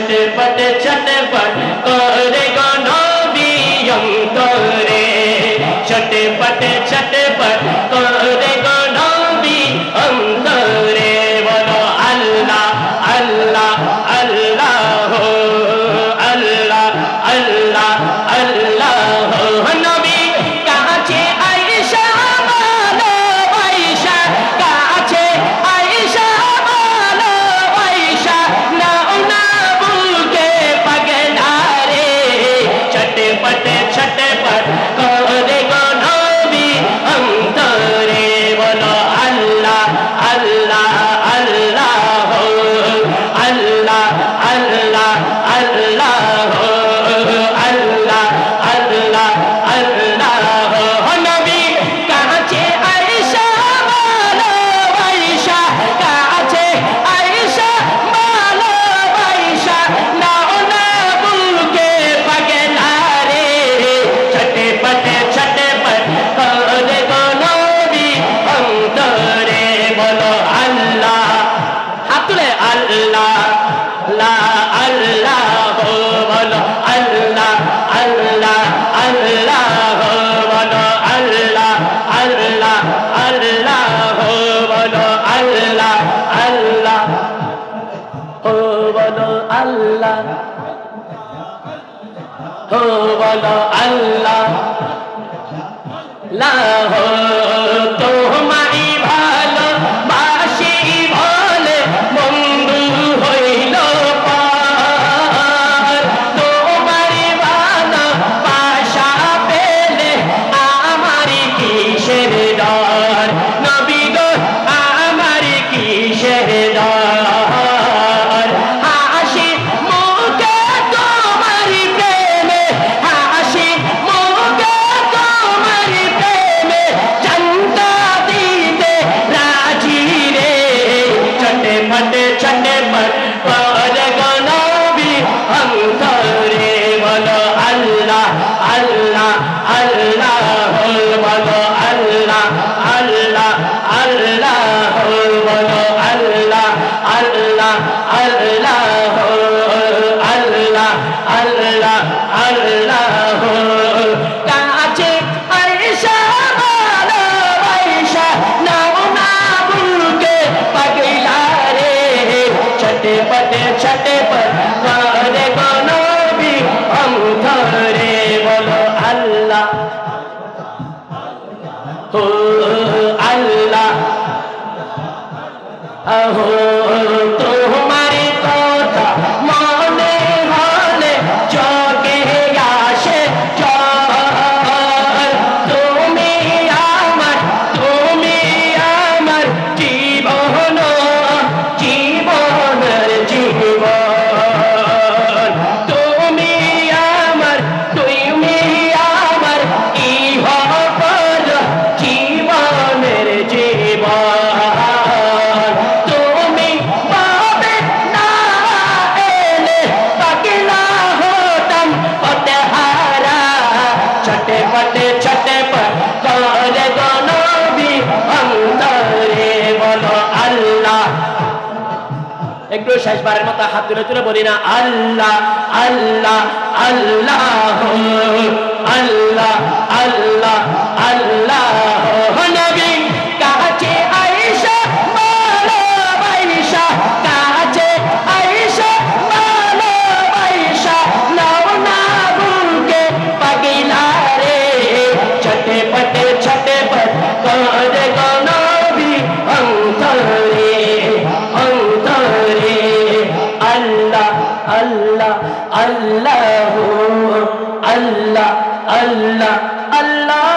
ছটপট ছটপট করে গো নবী অন্তরে ছটপট ছটপট করে গো নবী অন্তরে বলো আল্লাহ আল্লাহ আল্লাহ আল্লাহ আল্লাহ আল্লাহ নবী কাছে আয়েশা বলো আয়েশা কাছে আয়েশা বলো আয়েশা নাও না বুকে পাগলা রে ছটপট ছটপট করে গো নবী অন্তরে বলো আল্লাহ আল্লাহ আল্লাহ আল্লাহ আল্লাহ আল্লাহ আল্লাহ আল্লাহ আল্লাহ নবী কাছে আয়েশা বলো আয়েশা কাছে আয়েশা বলো আয়েশা নাও না বুকে পাগলা রে ছটপট ছটপট করে গো নবী অন্তরে বলো আল্লাহ হাত তুলে আল্লাহ লা আল্লাহ বলো আল্লাহ আল্লাহ আল্লাহ বলো আল্লাহ আল্লাহ আল্লাহ বলো আল্লাহ আল্লাহ ও বলো আল্লাহ ও বলো আল্লাহ লাহ তোমারি ভালো বাসি বলে বন্ধু হইল পার তোমারি ভালো বাসা পেলে আমারি কিসের ডর নবী গো আমারি কিসের ডর হাসি মুখে তোমারি প্রেমে হাসি মুখে তোমারি প্রেমে জানতা দিতে রাজি রে ছটপট ছটপট করে গো নবী অন্তরে বলো আল্লাহ আল্লাহ আল্লাহ বলো আল্লাহ আল্লাহ আল্লাহ বলো আল্লাহ আল্লাহ আল্লাহ আল্লাহ আল্লাহ আল্লাহ কাছে আয়েশা বলো আয়েশা নাও না বুকে পাগলা রে ছটপট ছটপট করে গো নবী অন্তরে বলো আল্লাহ ও আল্লাহ আহো তোমারি কথা মনে হলে চোখে আসে জল তুমি আমার জীবন জীবনের জীবন তুমি আমার ইহ পর জীবনের জীবন তুমি পাবে না এলে পাগলা হতাম পথহারা ছটপট ছটপট করে গো নবী অন্তরে বলো আল্লাহ একটু শেষবারের মতো হাত তুলে তুলে বলি না আল্লাহ আল্লাহ আল্লাহ আল্লাহ আল্লাহ আল্লাহ নবী কাছে আয়েশা বলো আয়েশা কাছে আয়েশা বলো আয়েশা নাও না বুকে পাগলা রে ছটপট ছটপট করে গো নবী অন্তরে অন্তরে আল্লাহ আল্লাহ আল্লাহ আল্লাহ আল্লাহ আল্লাহ